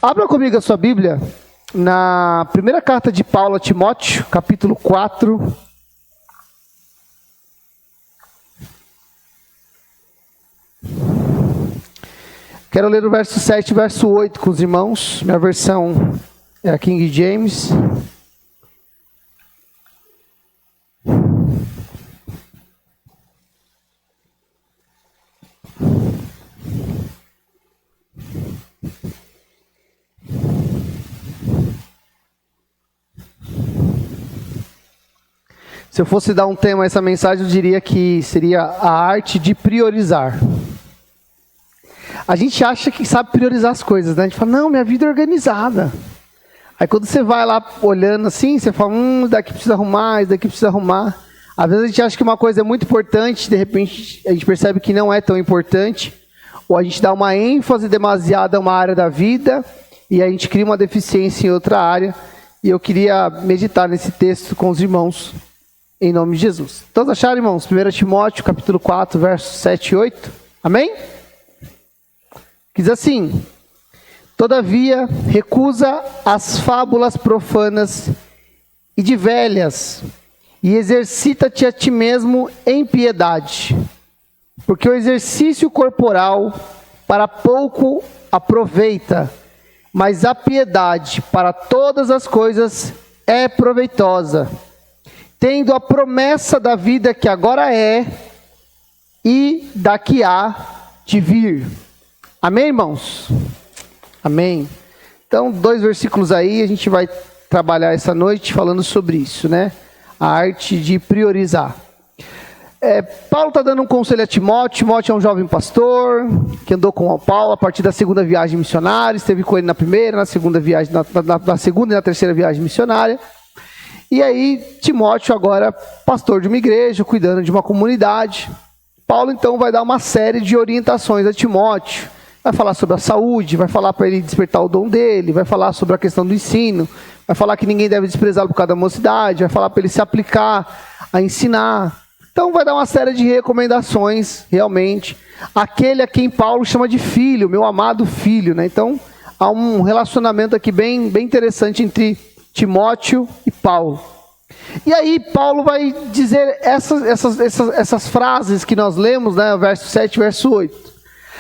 Abra comigo a sua Bíblia na primeira carta de Paulo a Timóteo, capítulo 4. Quero ler o verso 7 e verso 8 com os irmãos. Minha versão é a King James. Se eu fosse dar um tema a essa mensagem, eu diria que seria a arte de priorizar. A gente acha que sabe priorizar as coisas, né? A gente fala, não, minha vida é organizada. Aí quando você vai lá olhando assim, você fala, daqui precisa arrumar, isso daqui precisa arrumar. Às vezes a gente acha que uma coisa é muito importante, de repente a gente percebe que não é tão importante. Ou a gente dá uma ênfase demasiada a uma área da vida e a gente cria uma deficiência em outra área. E eu queria meditar nesse texto com os irmãos, em nome de Jesus. Todos acharam, irmãos? 1 Timóteo, capítulo 4, versos 7 e 8. Amém? Diz assim: todavia, recusa as fábulas profanas e de velhas, e exercita-te a ti mesmo em piedade, porque o exercício corporal para pouco aproveita, mas a piedade para todas as coisas é proveitosa, tendo a promessa da vida que agora é e da que há de vir. Amém, irmãos? Amém. Então, 2 versículos aí, a gente vai trabalhar essa noite falando sobre isso, né? A arte de priorizar. Paulo está dando um conselho a Timóteo. Timóteo é um jovem pastor que andou com o Paulo a partir da segunda viagem missionária, esteve com ele na primeira, na segunda viagem, na segunda e na terceira viagem missionária. E aí, Timóteo agora pastor de uma igreja, cuidando de uma comunidade. Paulo então vai dar uma série de orientações a Timóteo. Vai falar sobre a saúde, vai falar para ele despertar o dom dele, vai falar sobre a questão do ensino, vai falar que ninguém deve desprezá-lo por causa da mocidade, vai falar para ele se aplicar a ensinar. Então vai dar uma série de recomendações, realmente. Aquele a quem Paulo chama de filho, meu amado filho, né? Então há um relacionamento aqui bem interessante entre Timóteo e Paulo. E aí Paulo vai dizer essas frases que nós lemos, né? Verso 7 e verso 8.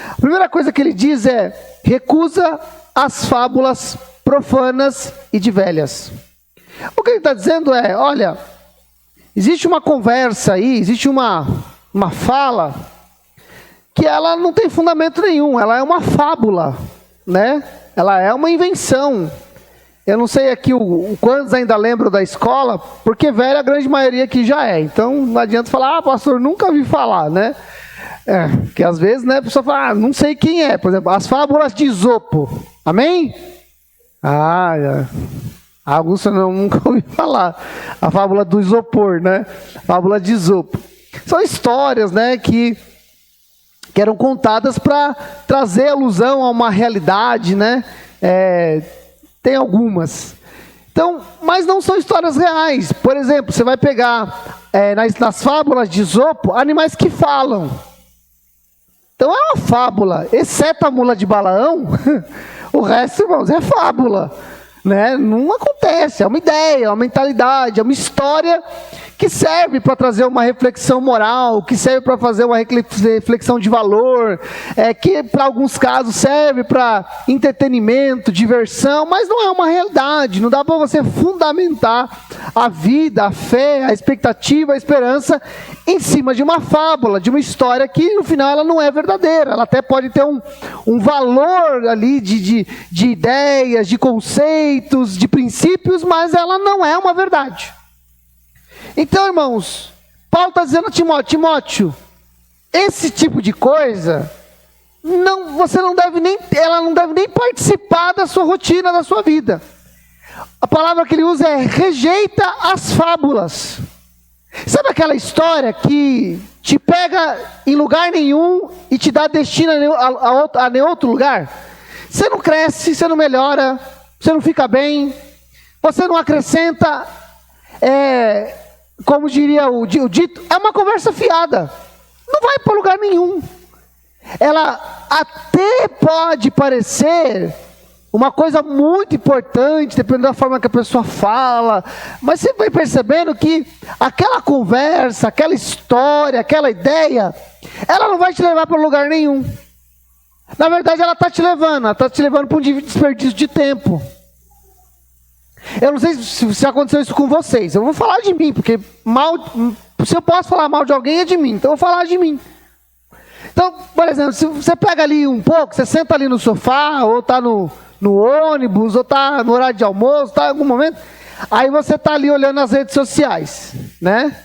A primeira coisa que ele diz é: recusa as fábulas profanas e de velhas. O que ele está dizendo é, olha, existe uma conversa aí, existe uma fala que ela não tem fundamento nenhum, ela é uma fábula, né? Ela é uma invenção. Eu não sei aqui quantos ainda lembram da escola, porque velho a grande maioria aqui já é. Então não adianta falar, pastor, nunca ouvi falar, né? Porque às vezes, né, a pessoa fala, não sei quem é. Por exemplo, as fábulas de Esopo. Amém? A Augusta nunca ouvi falar. A fábula do isopor, né? Fábula de Esopo. São histórias, né, que eram contadas para trazer alusão a uma realidade, né? Tem algumas. Então, mas não são histórias reais. Por exemplo, você vai pegar nas fábulas de Esopo, animais que falam. Então é uma fábula, exceto a mula de Balaão, o resto, irmãos, é fábula, né? Não acontece, é uma ideia, é uma mentalidade, é uma história que serve para trazer uma reflexão moral, que serve para fazer uma reflexão de valor, que para alguns casos serve para entretenimento, diversão, mas não é uma realidade. Não dá para você fundamentar a vida, a fé, a expectativa, a esperança em cima de uma fábula, de uma história que no final ela não é verdadeira. Ela até pode ter um valor ali de ideias, de conceitos, de princípios, mas ela não é uma verdade. Então, irmãos, Paulo está dizendo a Timóteo, esse tipo de coisa, ela não deve nem participar da sua rotina, da sua vida. A palavra que ele usa é rejeita as fábulas. Sabe aquela história que te pega em lugar nenhum e te dá destino a nenhum outro lugar? Você não cresce, você não melhora, você não fica bem, você não acrescenta, como diria o dito, é uma conversa fiada, não vai para lugar nenhum. Ela até pode parecer uma coisa muito importante, dependendo da forma que a pessoa fala, mas você vai percebendo que aquela conversa, aquela história, aquela ideia, ela não vai te levar para lugar nenhum. Na verdade, ela está te levando para um desperdício de tempo. Eu não sei se aconteceu isso com vocês, eu vou falar de mim, porque se eu posso falar mal de alguém é de mim, então eu vou falar de mim. Então, por exemplo, se você pega ali um pouco, você senta ali no sofá, ou está no ônibus, ou está no horário de almoço, está em algum momento, aí você está ali olhando as redes sociais, né?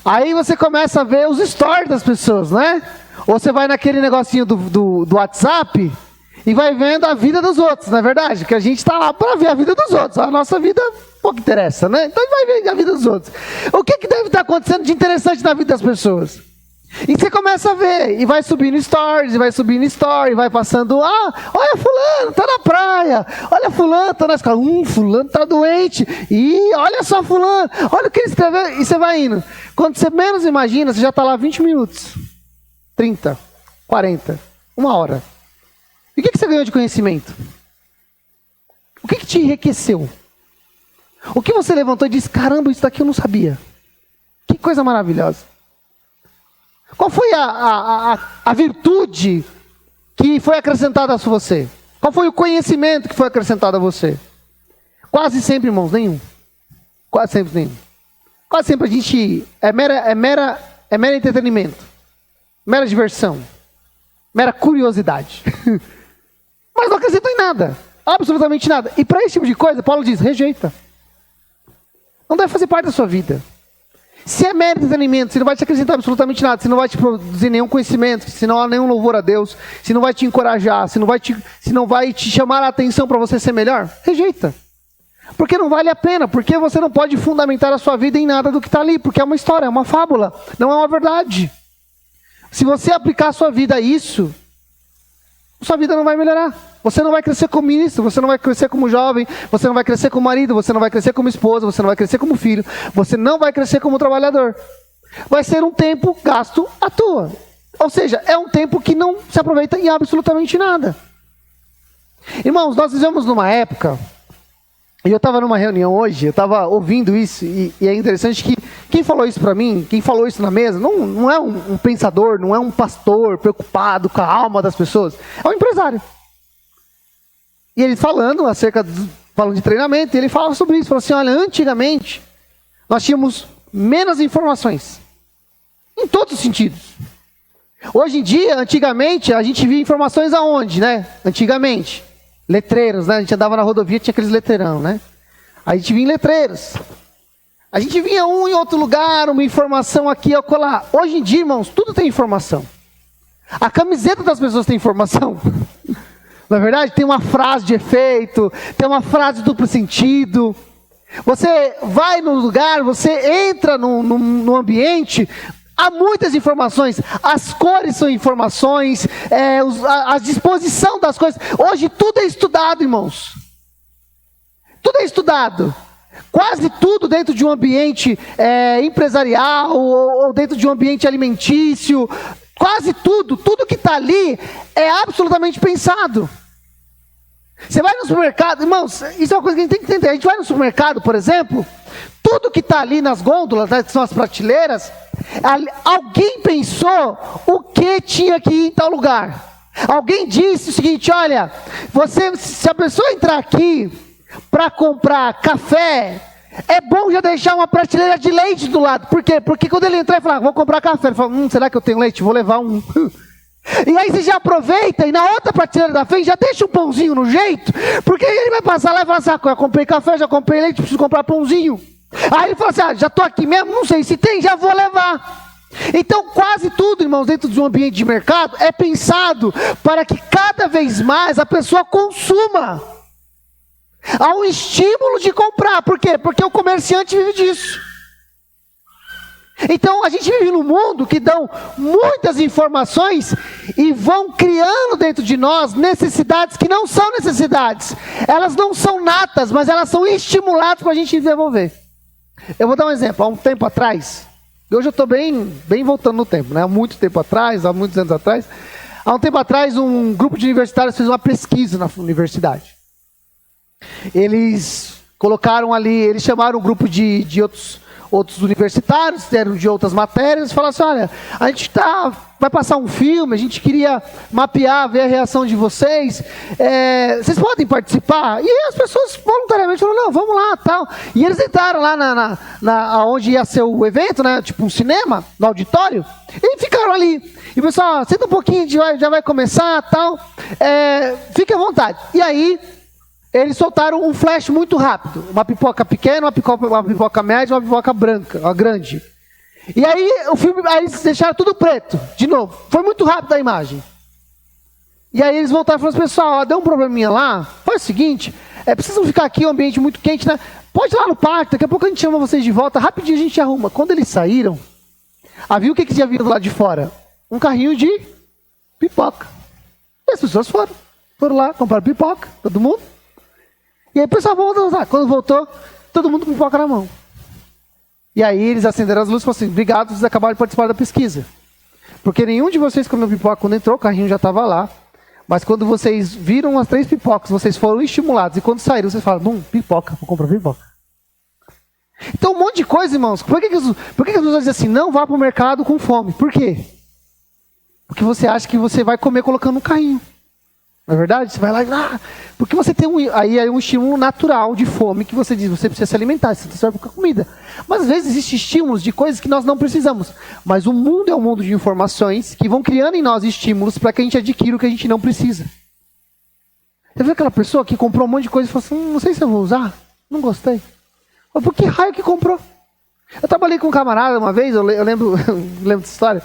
Aí você começa a ver os stories das pessoas, né? Ou você vai naquele negocinho do WhatsApp e vai vendo a vida dos outros, não é verdade? Que a gente está lá para ver a vida dos outros, a nossa vida pouco interessa, né? Então a gente vai ver a vida dos outros. O que deve estar acontecendo de interessante na vida das pessoas? E você começa a ver, e vai subindo stories, e vai subindo story, vai passando, olha fulano, tá na praia, olha fulano, tá na escola, fulano tá doente, e olha só fulano, olha o que ele escreveu, e você vai indo. Quando você menos imagina, você já tá lá 20 minutos, 30, 40, 1 hora. E o que você ganhou de conhecimento? O que te enriqueceu? O que você levantou e disse, caramba, isso daqui eu não sabia. Que coisa maravilhosa. Qual foi a virtude que foi acrescentada a você? Qual foi o conhecimento que foi acrescentado a você? Quase sempre, irmãos, nenhum. Quase sempre nenhum. Quase sempre a gente é mero entretenimento, mera diversão, mera curiosidade. Mas não acrescenta em nada, absolutamente nada. E para esse tipo de coisa, Paulo diz, rejeita. Não deve fazer parte da sua vida. Se é mero entretenimento, se não vai te acrescentar absolutamente nada, se não vai te produzir nenhum conhecimento, se não há nenhum louvor a Deus, se não vai te encorajar, se não vai te chamar a atenção para você ser melhor, rejeita. Porque não vale a pena, porque você não pode fundamentar a sua vida em nada do que está ali, porque é uma história, é uma fábula, não é uma verdade. Se você aplicar a sua vida a isso, sua vida não vai melhorar. Você não vai crescer como ministro, você não vai crescer como jovem, você não vai crescer como marido, você não vai crescer como esposa, você não vai crescer como filho, você não vai crescer como trabalhador. Vai ser um tempo gasto à toa. Ou seja, é um tempo que não se aproveita em absolutamente nada. Irmãos, nós vivemos numa época, e eu estava numa reunião hoje, eu estava ouvindo isso, e é interessante que quem falou isso para mim, quem falou isso na mesa, não é um pensador, não é um pastor preocupado com a alma das pessoas, é um empresário. E ele falando de treinamento, ele fala sobre isso, falou assim, olha, antigamente nós tínhamos menos informações, em todos os sentidos. Hoje em dia, antigamente, a gente via informações aonde, né? Antigamente, letreiros, né? A gente andava na rodovia, tinha aqueles letreirão, né? A gente via em letreiros. A gente via em outro lugar, uma informação aqui, acolá. Hoje em dia, irmãos, tudo tem informação. A camiseta das pessoas tem informação. Na verdade, tem uma frase de efeito, tem uma frase de duplo sentido. Você vai no lugar, você entra no ambiente, há muitas informações. As cores são informações, a disposição das coisas. Hoje tudo é estudado, irmãos. Tudo é estudado. Quase tudo dentro de um ambiente empresarial ou dentro de um ambiente alimentício. Quase tudo que está ali é absolutamente pensado. Você vai no supermercado, irmãos, isso é uma coisa que a gente tem que entender. A gente vai no supermercado, por exemplo, tudo que está ali nas gôndolas, né, que são as prateleiras, alguém pensou o que tinha que ir em tal lugar. Alguém disse o seguinte, olha, se a pessoa entrar aqui para comprar café, é bom já deixar uma prateleira de leite do lado. Por quê? Porque quando ele entrar e falar, vou comprar café, ele fala, será que eu tenho leite? Vou levar um. E aí você já aproveita e na outra prateleira da frente já deixa um pãozinho no jeito, porque ele vai passar lá e falar assim, já comprei café, já comprei leite, preciso comprar pãozinho. Aí ele fala assim, já estou aqui mesmo, não sei se tem, já vou levar. Então quase tudo, irmãos, dentro de um ambiente de mercado é pensado para que cada vez mais a pessoa consuma. Há um estímulo de comprar, por quê? Porque o comerciante vive disso. Então a gente vive num mundo que dão muitas informações e vão criando dentro de nós necessidades que não são necessidades. Elas não são natas, mas elas são estimuladas para a gente desenvolver. Eu vou dar um exemplo. Há um tempo atrás, hoje eu estou bem voltando no tempo, né? Há muito tempo atrás, há muitos anos atrás, Há um tempo atrás, um grupo de universitários fez uma pesquisa na universidade. Eles colocaram ali, eles chamaram um grupo de outros universitários, deram de outras matérias, e falaram assim, olha, a gente vai passar um filme, a gente queria mapear, ver a reação de vocês, vocês podem participar? E as pessoas voluntariamente falaram, não, vamos lá, tal. E eles entraram lá onde ia ser o evento, né, tipo um cinema, no auditório, e ficaram ali. E o pessoal, senta um pouquinho, já vai começar, tal, fique à vontade. E aí, eles soltaram um flash muito rápido. Uma pipoca pequena, uma pipoca média, uma pipoca branca, uma grande. E aí eles deixaram tudo preto, de novo. Foi muito rápido a imagem. E aí eles voltaram e falaram, pessoal, deu um probleminha lá, faz o seguinte, precisam ficar aqui, um ambiente muito quente, né? Pode ir lá no parque, daqui a pouco a gente chama vocês de volta, rapidinho a gente arruma. Quando eles saíram, viu o que já viram do lado de fora? Um carrinho de pipoca. E as pessoas foram lá, compraram pipoca, todo mundo. E aí o pessoal voltou, quando voltou, todo mundo com pipoca na mão. E aí eles acenderam as luzes e falaram assim, obrigado, vocês acabaram de participar da pesquisa. Porque nenhum de vocês comeu pipoca quando entrou, o carrinho já estava lá. Mas quando vocês viram as 3 pipocas, vocês foram estimulados. E quando saíram, vocês falaram, pipoca, vou comprar pipoca. Então um monte de coisa, irmãos. Por que as pessoas dizem assim, não vá para o mercado com fome? Por quê? Porque você acha que você vai comer colocando no carrinho. Não é verdade? Você vai lá, porque você tem um estímulo natural de fome que você diz, você precisa se alimentar, você precisa buscar comida. Mas às vezes existem estímulos de coisas que nós não precisamos. Mas o mundo é um mundo de informações que vão criando em nós estímulos para que a gente adquira o que a gente não precisa. Você viu aquela pessoa que comprou um monte de coisa e falou assim, não sei se eu vou usar, não gostei. Mas por que raio que comprou? Eu trabalhei com um camarada uma vez, eu lembro dessa história.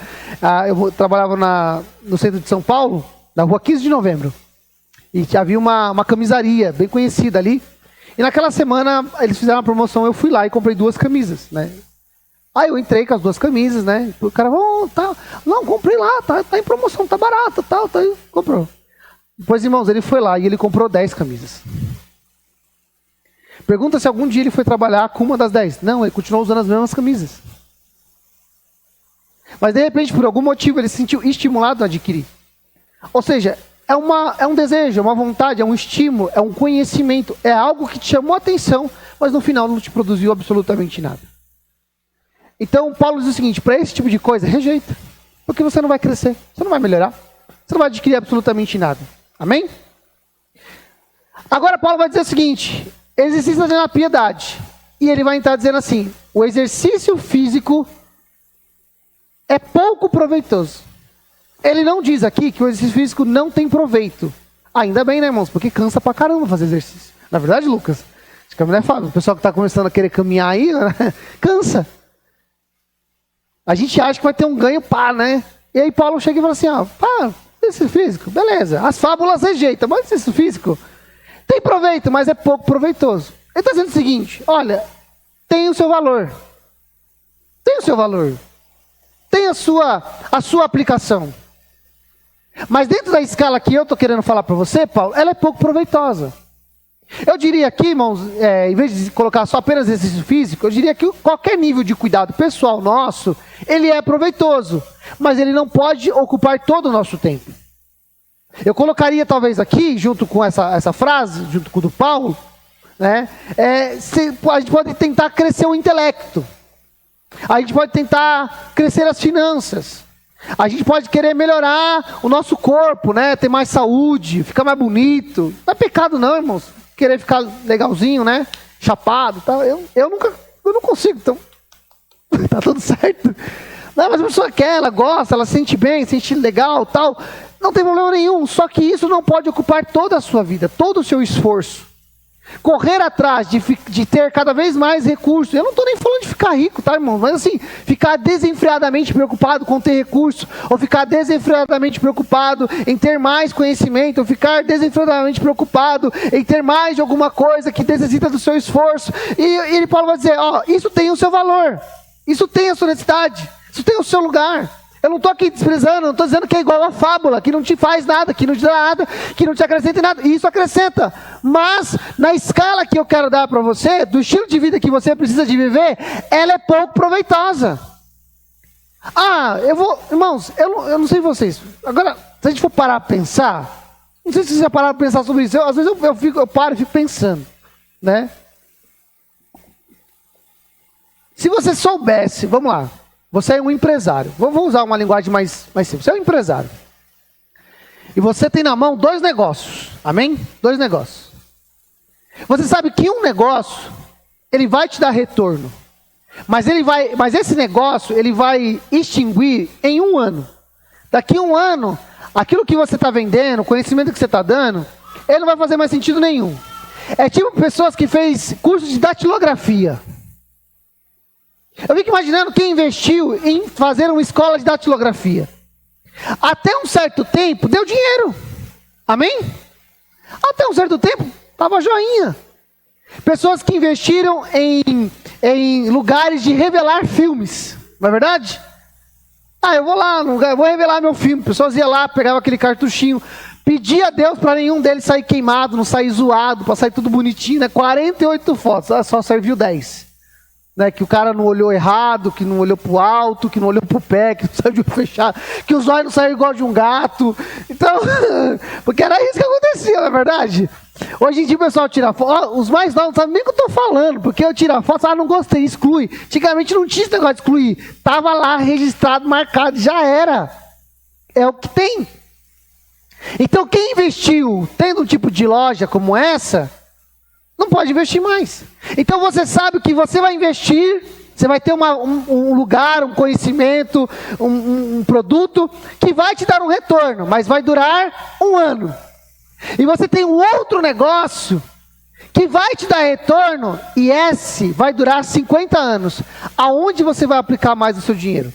Eu trabalhava no centro de São Paulo, na rua 15 de Novembro. E havia uma camisaria bem conhecida ali. E naquela semana eles fizeram uma promoção, eu fui lá e comprei 2 camisas, né? Aí eu entrei com as 2 camisas, né? O cara falou, tá. Não, comprei lá, tá em promoção, tá barato, tal, tá aí, comprou. Depois, irmãos, ele foi lá e ele comprou 10 camisas. Pergunta se algum dia ele foi trabalhar com uma das 10. Não, ele continuou usando as mesmas camisas. Mas de repente, por algum motivo, ele se sentiu estimulado a adquirir. Ou seja, é um desejo, é uma vontade, é um estímulo, é um conhecimento, é algo que te chamou a atenção, mas no final não te produziu absolutamente nada. Então, Paulo diz o seguinte, para esse tipo de coisa, rejeita, porque você não vai crescer, você não vai melhorar, você não vai adquirir absolutamente nada. Amém? Agora Paulo vai dizer o seguinte, exercício na piedade, e ele vai entrar dizendo assim, o exercício físico é pouco proveitoso. Ele não diz aqui que o exercício físico não tem proveito. Ainda bem, né, irmãos? Porque cansa pra caramba fazer exercício. Na verdade, Lucas, acho que a mulher fala, o pessoal que está começando a querer caminhar aí, cansa. A gente acha que vai ter um ganho né? E aí Paulo chega e fala assim, exercício físico, beleza. As fábulas rejeitam, mas exercício físico tem proveito, mas é pouco proveitoso. Ele está dizendo o seguinte, olha, tem o seu valor. Tem o seu valor. Tem a sua aplicação. Mas dentro da escala que eu estou querendo falar para você, Paulo, ela é pouco proveitosa. Eu diria aqui, irmãos, em vez de colocar só apenas exercício físico, eu diria que qualquer nível de cuidado pessoal nosso, ele é proveitoso. Mas ele não pode ocupar todo o nosso tempo. Eu colocaria talvez aqui, junto com essa frase, junto com o do Paulo, né, a gente pode tentar crescer o intelecto. A gente pode tentar crescer as finanças. A gente pode querer melhorar o nosso corpo, né? Ter mais saúde, ficar mais bonito. Não é pecado não, irmãos. Querer ficar legalzinho, né? Chapado, tal. Eu não consigo, então tá tudo certo. Não, mas a pessoa quer, ela gosta, ela se sente bem, se sente legal, tal. Não tem problema nenhum. Só que isso não pode ocupar toda a sua vida, todo o seu esforço. Correr atrás de ter cada vez mais recursos. Eu não estou nem falando de ficar rico, tá, irmão? Mas assim, ficar desenfreadamente preocupado com ter recursos, ou ficar desenfreadamente preocupado em ter mais conhecimento, ou ficar desenfreadamente preocupado em ter mais de alguma coisa que necessita do seu esforço. E Paulo vai dizer, isso tem o seu valor, isso tem a sua necessidade, isso tem o seu lugar. Eu não estou aqui desprezando, não estou dizendo que é igual a fábula, que não te faz nada, que não te dá nada, que não te acrescenta em nada. Isso acrescenta. Mas, na escala que eu quero dar para você, do estilo de vida que você precisa de viver, ela é pouco proveitosa. Irmãos, eu não sei vocês. Agora, se a gente for parar para pensar, não sei se vocês já pararam para pensar sobre isso. Às vezes eu paro e fico pensando, né? Se você soubesse, vamos lá, você é um empresário. Vou usar uma linguagem mais simples. Você é um empresário. E você tem na mão 2 negócios. Amém? 2 negócios. Você sabe que um negócio, ele vai te dar retorno. Mas esse negócio, ele vai extinguir em 1 ano. Daqui a 1 ano, aquilo que você está vendendo, o conhecimento que você está dando, ele não vai fazer mais sentido nenhum. É tipo pessoas que fez curso de datilografia. Eu fico imaginando quem investiu em fazer uma escola de datilografia. Até um certo tempo, deu dinheiro. Amém? Até um certo tempo, estava joinha. Pessoas que investiram em lugares de revelar filmes. Não é verdade? Eu vou lá, eu vou revelar meu filme. Pessoas iam lá, pegavam aquele cartuchinho, pedia a Deus para nenhum deles sair queimado, não sair zoado, para sair tudo bonitinho, né? 48 fotos, só serviu 10. Né, que o cara não olhou errado, que não olhou pro alto, que não olhou pro pé, que não saiu de olho fechado, que os olhos não saíram igual de um gato. Então, porque era isso que acontecia, não é verdade? Hoje em dia o pessoal tira foto, os mais novos não sabem nem o que eu estou falando, porque eu tiro a foto, não gostei, exclui. Antigamente não tinha esse negócio de excluir, estava lá registrado, marcado, já era. É o que tem. Então quem investiu tendo um tipo de loja como essa, não pode investir mais. Então você sabe que você vai investir, você vai ter um lugar, um conhecimento, um produto que vai te dar um retorno, mas vai durar 1 ano. E você tem um outro negócio que vai te dar retorno e esse vai durar 50 anos. Aonde você vai aplicar mais o seu dinheiro?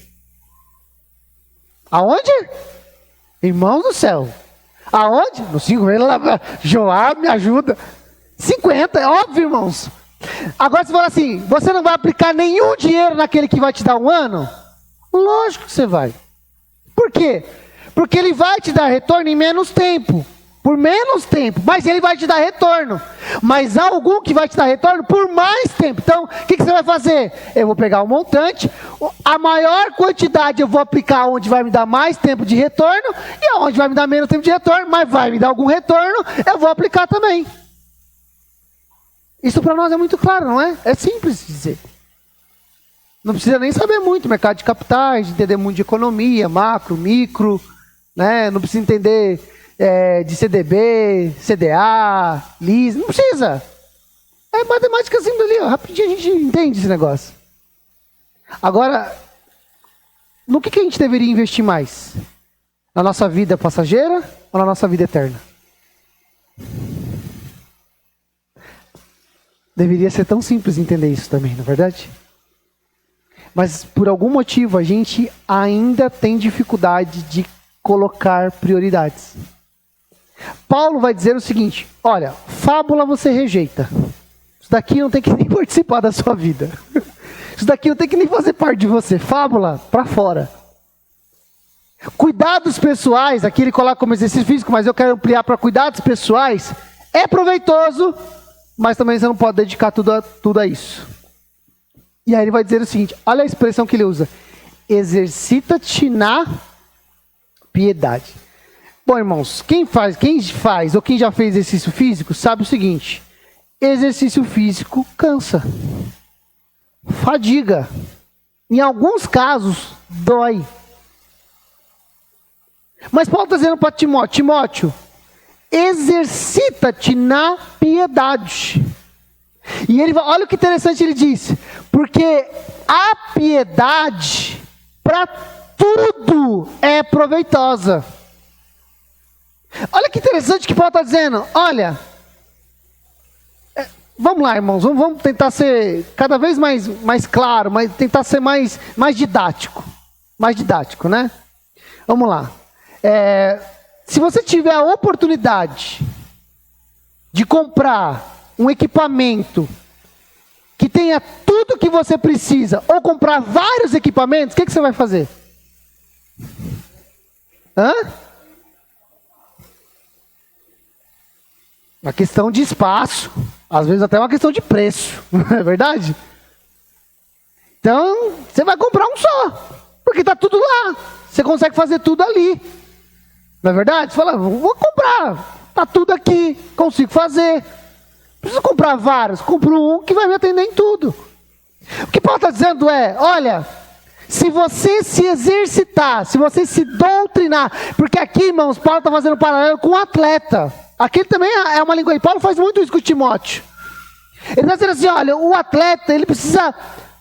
Aonde? Irmãos do céu. Aonde? No 50. Joá, me ajuda. 50, é óbvio, irmãos. Agora você fala assim, você não vai aplicar nenhum dinheiro naquele que vai te dar 1 ano? Lógico que você vai. Por quê? Porque ele vai te dar retorno em menos tempo. Por menos tempo, mas ele vai te dar retorno. Mas há algum que vai te dar retorno por mais tempo. Então, o que você vai fazer? Eu vou pegar o montante, a maior quantidade eu vou aplicar onde vai me dar mais tempo de retorno, e onde vai me dar menos tempo de retorno, mas vai me dar algum retorno, eu vou aplicar também. Isso para nós é muito claro, não é? É simples de dizer. Não precisa nem saber muito mercado de capitais, entender muito de economia, macro, micro, né? Não precisa entender de CDB, CDA, LIS, não precisa. É matemática simples ali, ó, rapidinho a gente entende esse negócio. Agora, no que a gente deveria investir mais? Na nossa vida passageira ou na nossa vida eterna? Deveria ser tão simples entender isso também, não é verdade? Mas por algum motivo a gente ainda tem dificuldade de colocar prioridades. Paulo vai dizer o seguinte, olha, fábula você rejeita. Isso daqui não tem que nem participar da sua vida. Isso daqui não tem que nem fazer parte de você. Fábula, para fora. Cuidados pessoais, aqui ele coloca como exercício físico, mas eu quero ampliar para cuidados pessoais. É proveitoso, mas também você não pode dedicar tudo a isso. E aí ele vai dizer o seguinte, olha a expressão que ele usa. Exercita-te na piedade. Bom, irmãos, quem faz ou quem já fez exercício físico sabe o seguinte, exercício físico cansa, fadiga, em alguns casos dói. Mas Paulo está dizendo para Timóteo, exercita-te na piedade. E ele, olha o que interessante ele diz, porque a piedade para tudo é proveitosa. Olha que interessante que Paulo está dizendo, olha, vamos lá, irmãos, vamos tentar ser cada vez mais claro, tentar ser mais didático, né? Vamos lá. Se você tiver a oportunidade de comprar um equipamento que tenha tudo que você precisa, ou comprar vários equipamentos, o que você vai fazer? Uma questão de espaço, às vezes até uma questão de preço, não é verdade? Então, você vai comprar um só. Porque está tudo lá. Você consegue fazer tudo ali. Não é verdade? Você fala, vou comprar. Está tudo aqui. Consigo fazer. Não preciso comprar vários. Compro um que vai me atender em tudo. O que Paulo está dizendo é, olha, se você se exercitar, se você se doutrinar, porque aqui, irmãos, Paulo está fazendo um paralelo com um atleta. Aqui também é uma linguagem. Paulo faz muito isso com o Timóteo. Ele está dizendo assim, olha, o atleta, ele precisa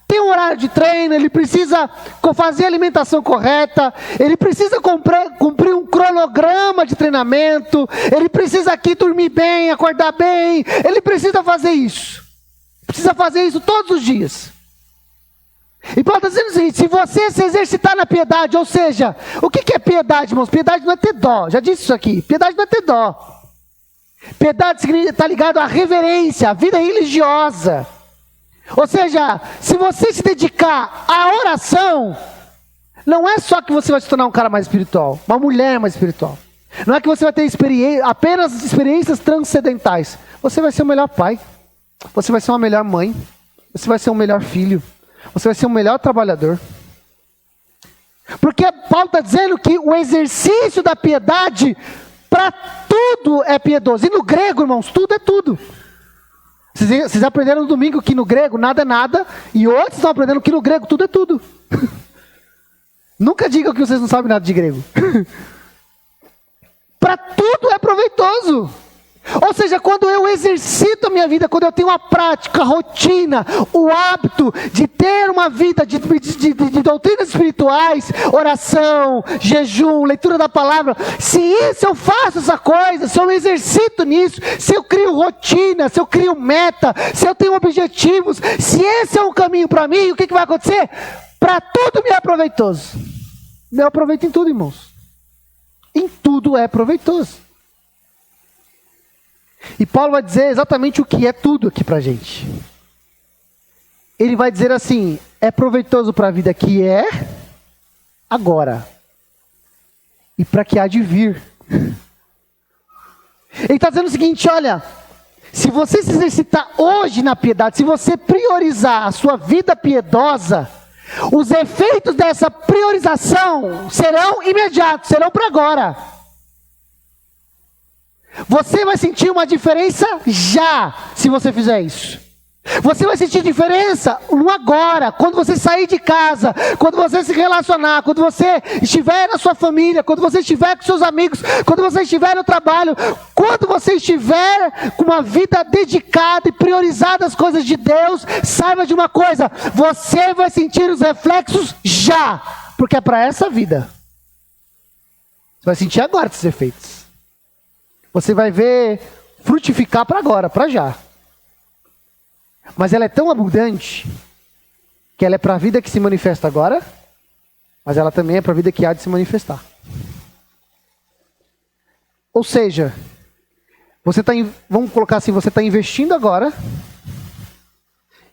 ter um horário de treino, ele precisa fazer a alimentação correta, ele precisa cumprir um cronograma de treinamento, ele precisa aqui dormir bem, acordar bem, ele precisa fazer isso. Precisa fazer isso todos os dias. E Paulo está dizendo o seguinte, se você se exercitar na piedade, ou seja, o que é piedade, irmãos? Piedade não é ter dó, já disse isso aqui, piedade não é ter dó. Piedade está ligado à reverência, à vida religiosa. Ou seja, se você se dedicar à oração, não é só que você vai se tornar um cara mais espiritual, uma mulher mais espiritual. Não é que você vai ter apenas experiências transcendentais. Você vai ser o melhor pai, você vai ser uma melhor mãe, você vai ser um melhor filho, você vai ser um melhor trabalhador. Porque Paulo está dizendo que o exercício da piedade, para tudo é piedoso. E no grego, irmãos, tudo é tudo. Vocês aprenderam no domingo que no grego nada é nada, e hoje vocês estão aprendendo que no grego tudo é tudo. Nunca digam que vocês não sabem nada de grego. Para tudo é proveitoso. Ou seja, quando eu exercito a minha vida, quando eu tenho uma prática, rotina, o hábito de ter uma vida de doutrinas espirituais, oração, jejum, leitura da palavra, se eu faço essa coisa, se eu me exercito nisso, se eu crio rotina, se eu crio meta, se eu tenho objetivos, se esse é um caminho para mim, o que vai acontecer? Para tudo me é proveitoso. Me aproveito em tudo, irmãos. Em tudo é proveitoso. E Paulo vai dizer exatamente o que é tudo aqui pra gente. Ele vai dizer assim, é proveitoso para a vida que é agora e para que há de vir. Ele está dizendo o seguinte, olha, se você se exercitar hoje na piedade, se você priorizar a sua vida piedosa, os efeitos dessa priorização serão imediatos, serão para agora. Você vai sentir uma diferença já, se você fizer isso. Você vai sentir diferença no agora, quando você sair de casa, quando você se relacionar, quando você estiver na sua família, quando você estiver com seus amigos, quando você estiver no trabalho, quando você estiver com uma vida dedicada e priorizada às coisas de Deus, saiba de uma coisa, você vai sentir os reflexos já, porque é para essa vida. Você vai sentir agora esses efeitos. Você vai ver frutificar para agora, para já. Mas ela é tão abundante que ela é para a vida que se manifesta agora, mas ela também é para a vida que há de se manifestar. Ou seja, você está, vamos colocar assim, você está investindo agora,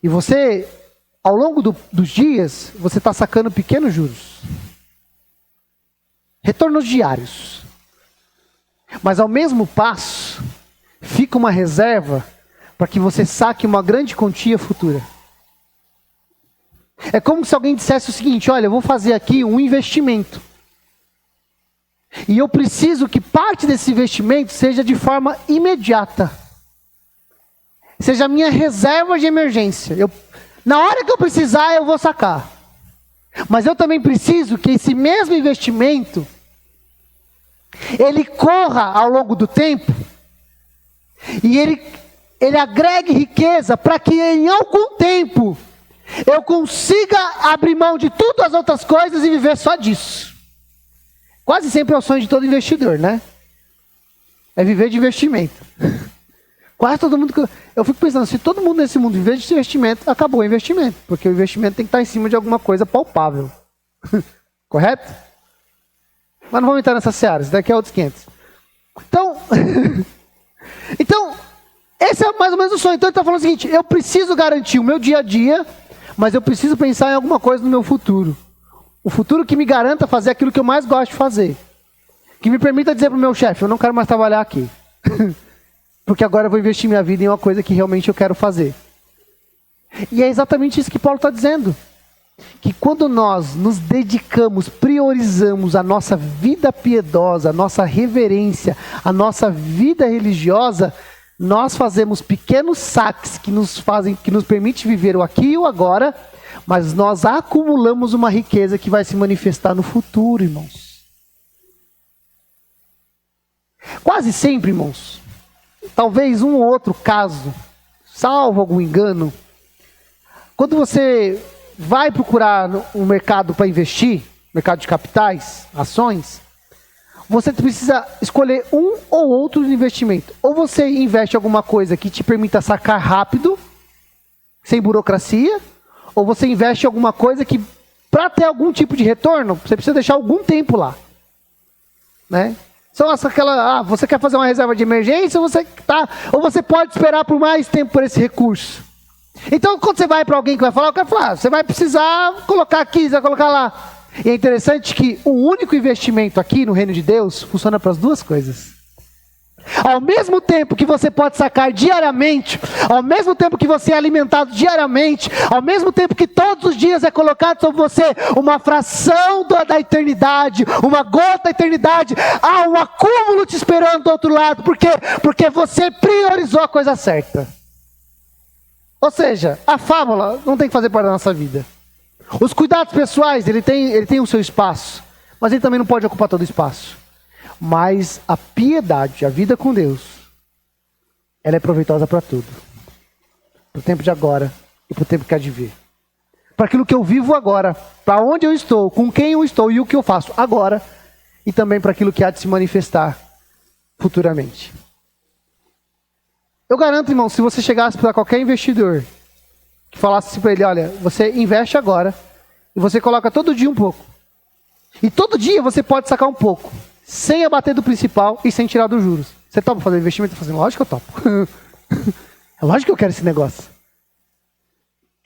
e você, ao longo dos dias, você está sacando pequenos juros. Retornos diários. Mas ao mesmo passo, fica uma reserva para que você saque uma grande quantia futura. É como se alguém dissesse o seguinte, olha, eu vou fazer aqui um investimento. E eu preciso que parte desse investimento seja de forma imediata. Seja a minha reserva de emergência. Na hora que eu precisar, eu vou sacar. Mas eu também preciso que esse mesmo investimento ele corra ao longo do tempo e ele agregue riqueza para que em algum tempo eu consiga abrir mão de todas as outras coisas e viver só disso. Quase sempre é o sonho de todo investidor, né? É viver de investimento. Quase todo mundo... Eu fico pensando, se todo mundo nesse mundo viver de investimento, acabou o investimento. Porque o investimento tem que estar em cima de alguma coisa palpável. Correto? Mas não vamos entrar nessa seara, isso daqui é outros 500. Então, esse é mais ou menos o sonho. Então ele está falando o seguinte, eu preciso garantir o meu dia a dia, mas eu preciso pensar em alguma coisa no meu futuro. O futuro que me garanta fazer aquilo que eu mais gosto de fazer. Que me permita dizer para o meu chefe, eu não quero mais trabalhar aqui. Porque agora eu vou investir minha vida em uma coisa que realmente eu quero fazer. E é exatamente isso que Paulo está dizendo. que quando nós nos dedicamos, priorizamos a nossa vida piedosa, a nossa reverência, a nossa vida religiosa, nós fazemos pequenos saques que nos permite viver o aqui e o agora, mas nós acumulamos uma riqueza que vai se manifestar no futuro, irmãos. Quase sempre, irmãos, talvez um ou outro caso, salvo algum engano, quando você vai procurar um mercado para investir, mercado de capitais, ações, você precisa escolher um ou outro investimento. Ou você investe em alguma coisa que te permita sacar rápido, sem burocracia, ou você investe em alguma coisa que, para ter algum tipo de retorno, você precisa deixar algum tempo lá, né? São você quer fazer uma reserva de emergência, ou você pode esperar por mais tempo por esse recurso. Então, quando você vai para alguém que vai falar, eu quero falar, você vai precisar colocar aqui, você vai colocar lá. E é interessante que o único investimento aqui no reino de Deus funciona para as duas coisas. Ao mesmo tempo que você pode sacar diariamente, ao mesmo tempo que você é alimentado diariamente, ao mesmo tempo que todos os dias é colocado sobre você uma fração da eternidade, uma gota da eternidade, há um acúmulo te esperando do outro lado. Por quê? Porque você priorizou a coisa certa. Ou seja, a fábula não tem que fazer parte da nossa vida. Os cuidados pessoais, ele tem o seu espaço, mas ele também não pode ocupar todo o espaço. Mas a piedade, a vida com Deus, ela é proveitosa para tudo. Para o tempo de agora e para o tempo que há de vir. Para aquilo que eu vivo agora, para onde eu estou, com quem eu estou e o que eu faço agora. E também para aquilo que há de se manifestar futuramente. Eu garanto, irmão, se você chegasse para qualquer investidor, que falasse assim para ele, olha, você investe agora e você coloca todo dia um pouco. E todo dia você pode sacar um pouco, sem abater do principal e sem tirar dos juros. Você topa fazer investimento? Eu falo assim, lógico que eu topo. É lógico que eu quero esse negócio.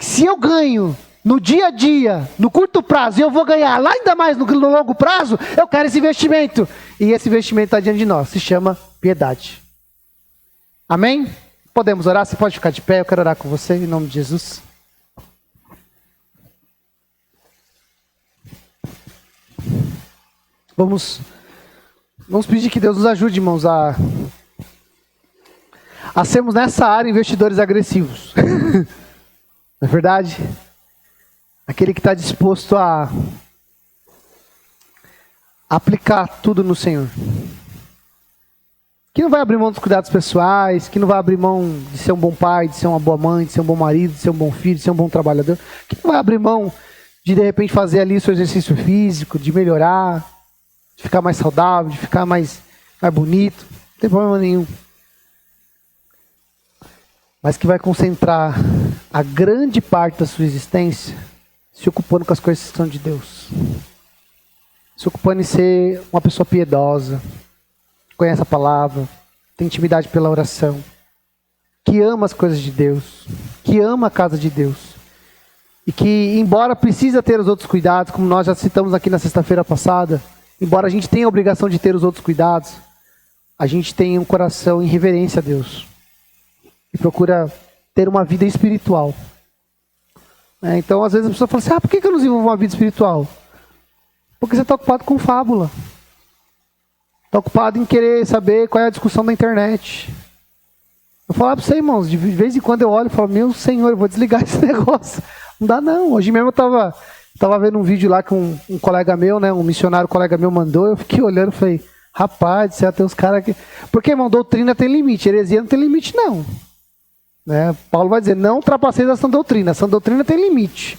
Se eu ganho no dia a dia, no curto prazo, e eu vou ganhar lá ainda mais no longo prazo, eu quero esse investimento. E esse investimento está diante de nós, se chama piedade. Amém? Podemos orar? Você pode ficar de pé, eu quero orar com você, em nome de Jesus. Vamos pedir que Deus nos ajude, irmãos, a sermos nessa área investidores agressivos. Não é verdade? Aquele que está disposto a aplicar tudo no Senhor. Que não vai abrir mão dos cuidados pessoais, que não vai abrir mão de ser um bom pai, de ser uma boa mãe, de ser um bom marido, de ser um bom filho, de ser um bom trabalhador. Que não vai abrir mão de repente fazer ali o seu exercício físico, de melhorar, de ficar mais saudável, de ficar mais bonito. Não tem problema nenhum. Mas que vai concentrar a grande parte da sua existência se ocupando com as coisas que são de Deus. Se ocupando em ser uma pessoa piedosa, conhece a palavra, tem intimidade pela oração, que ama as coisas de Deus, que ama a casa de Deus, e que, embora precisa ter os outros cuidados, como nós já citamos aqui na sexta-feira passada, embora a gente tenha a obrigação de ter os outros cuidados, a gente tem um coração em reverência a Deus, e procura ter uma vida espiritual. Então, às vezes a pessoa fala assim, por que eu não desenvolvo uma vida espiritual? Porque você está ocupado com fábula. Está ocupado em querer saber qual é a discussão da internet. Eu falo para você, irmãos, de vez em quando eu olho e falo, meu Senhor, eu vou desligar esse negócio. Não dá não. Hoje mesmo eu estava vendo um vídeo lá que um colega meu, né, um missionário colega meu mandou, eu fiquei olhando e falei, rapaz, você tem uns caras aqui. Porque, irmão, doutrina tem limite, heresia não tem limite não. Né? Paulo vai dizer, não ultrapassei a sã doutrina tem limite.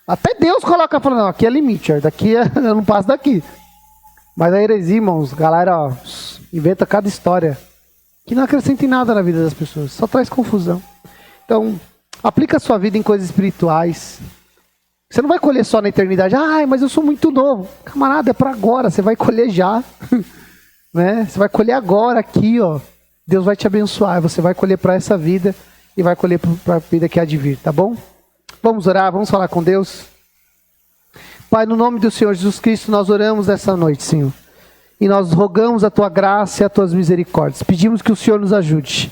Até Deus coloca, falando, não, aqui é limite, daqui eu não passo daqui. Mas a heresia, irmãos, galera, inventa cada história que não acrescenta em nada na vida das pessoas, só traz confusão. Então, aplica a sua vida em coisas espirituais. Você não vai colher só na eternidade. Mas eu sou muito novo. Camarada, é para agora, você vai colher já. Né? Você vai colher agora aqui, ó. Deus vai te abençoar, você vai colher para essa vida e vai colher para a vida que há de vir, tá bom? Vamos orar, vamos falar com Deus. Pai, no nome do Senhor Jesus Cristo, nós oramos essa noite, Senhor. E nós rogamos a Tua graça e as Tuas misericórdias. Pedimos que o Senhor nos ajude.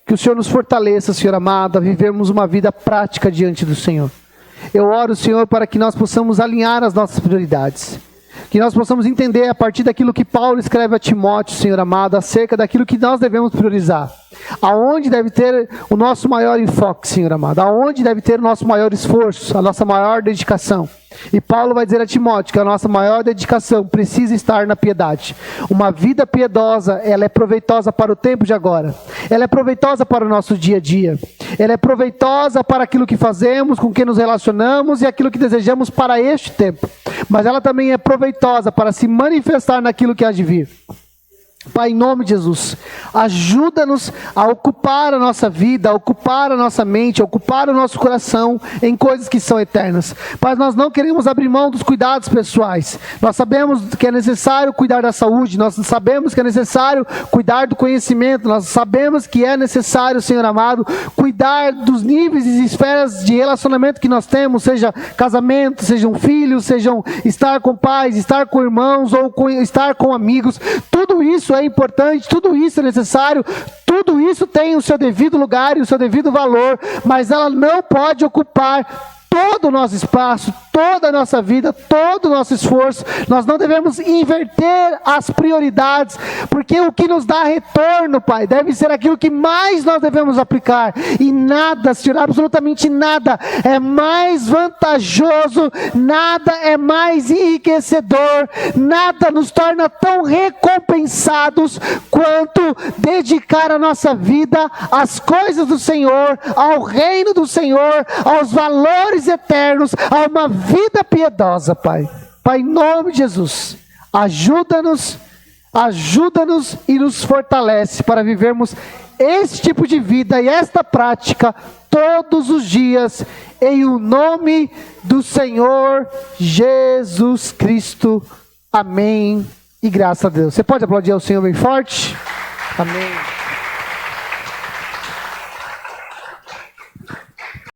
Que o Senhor nos fortaleça, Senhor amado, a vivermos uma vida prática diante do Senhor. Eu oro, Senhor, para que nós possamos alinhar as nossas prioridades. Que nós possamos entender a partir daquilo que Paulo escreve a Timóteo, Senhor amado, acerca daquilo que nós devemos priorizar. Aonde deve ter o nosso maior enfoque, Senhor amado. Aonde deve ter o nosso maior esforço, a nossa maior dedicação. E Paulo vai dizer a Timóteo que a nossa maior dedicação precisa estar na piedade. Uma vida piedosa, ela é proveitosa para o tempo de agora. Ela é proveitosa para o nosso dia a dia. Ela é proveitosa para aquilo que fazemos, com quem nos relacionamos e aquilo que desejamos para este tempo. Mas ela também é proveitosa para se manifestar naquilo que há de vir. Pai, em nome de Jesus, ajuda-nos a ocupar a nossa vida, a ocupar a nossa mente, a ocupar o nosso coração em coisas que são eternas. Pai, nós não queremos abrir mão dos cuidados pessoais. Nós sabemos que é necessário cuidar da saúde, nós sabemos que é necessário cuidar do conhecimento, nós sabemos que é necessário, Senhor amado, cuidar dos níveis e esferas de relacionamento que nós temos, seja casamento, sejam filhos, sejam estar com pais, estar com irmãos ou estar com amigos. Tudo isso é importante, tudo isso é necessário, tudo isso tem o seu devido lugar e o seu devido valor, mas ela não pode ocupar todo o nosso espaço, toda a nossa vida, todo o nosso esforço. Nós não devemos inverter as prioridades, porque o que nos dá retorno, Pai, deve ser aquilo que mais nós devemos aplicar, e nada, Senhor, absolutamente nada é mais vantajoso, nada é mais enriquecedor, nada nos torna tão recompensados quanto dedicar a nossa vida às coisas do Senhor, ao reino do Senhor, aos valores eternos, a uma vida piedosa, Pai. Pai, em nome de Jesus, ajuda-nos e nos fortalece para vivermos esse tipo de vida e esta prática todos os dias, em o nome do Senhor Jesus Cristo. Amém. E graças a Deus. Você pode aplaudir ao Senhor bem forte? Amém.